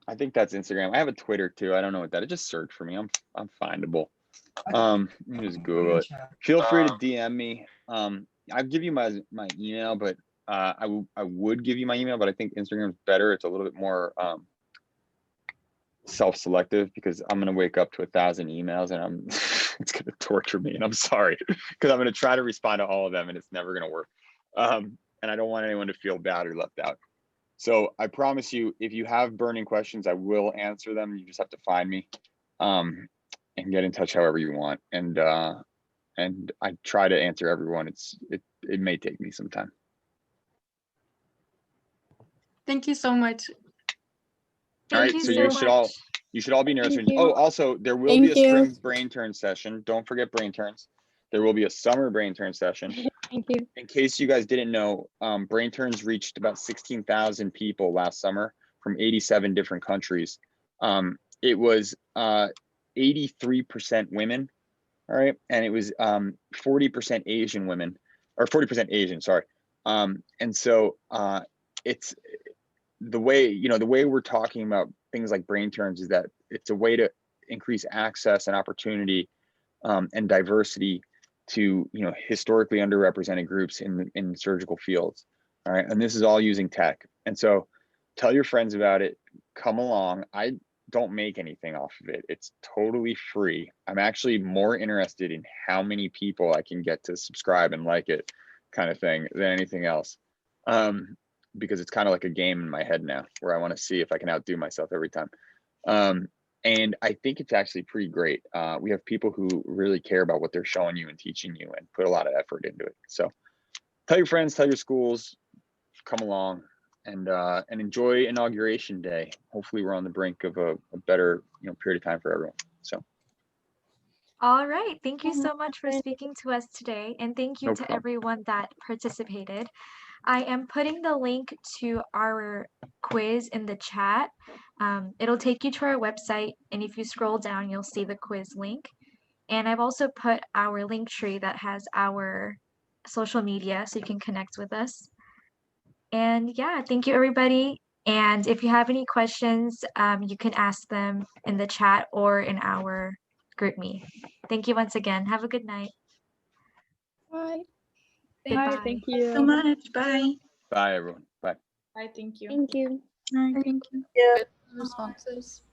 I think that's Instagram. I have a Twitter too. I don't know what that is. Just search for me. I'm findable. Let me just Google it. Feel free to DM me. I'll give you my email, but I would give you my email, but I think Instagram's better. It's a little bit more self-selective, because I'm gonna wake up to 1,000 emails and it's gonna torture me, and I'm sorry, because I'm gonna try to respond to all of them and it's never gonna work. And I don't want anyone to feel bad or left out. So I promise you, if you have burning questions, I will answer them. You just have to find me and get in touch however you want. And I try to answer everyone. It may take me some time. Thank you so much. All right, so you should all be neurosurgeons. Oh, also there will be a spring BRAINterns session. Don't forget BRAINterns. There will be a summer BRAINterns session. Thank you. In case you guys didn't know, BRAINterns reached about 16,000 people last summer from 87 different countries. It was 83% women, all right, and it was 40% Asian women, or 40% Asian, sorry. And so it's the way we're talking about things like BRAINterns is that it's a way to increase access and opportunity and diversity to historically underrepresented groups in surgical fields. All right, and this is all using tech. And so tell your friends about it. Come along. I don't make anything off of it. It's totally free. I'm actually more interested in how many people I can get to subscribe and like it, kind of thing, than anything else. Because it's kind of like a game in my head now, where I want to see if I can outdo myself every time. And I think it's actually pretty great. We have people who really care about what they're showing you and teaching you and put a lot of effort into it. So tell your friends, tell your schools, come along and enjoy Inauguration Day. Hopefully we're on the brink of a better period of time for everyone. So. All right. Thank you so much for speaking to us today. And thank you to everyone that participated. I am putting the link to our quiz in the chat. It'll take you to our website, and if you scroll down, you'll see the quiz link. And I've also put our link tree that has our social media, so you can connect with us. And yeah, thank you, everybody. And if you have any questions, you can ask them in the chat or in our group meet. Thank you once again. Have a good night. Bye. Bye. Thank you so much. Bye. Bye, everyone. Bye. Bye. Thank you. Thank you. Thank you. Yeah. Responses.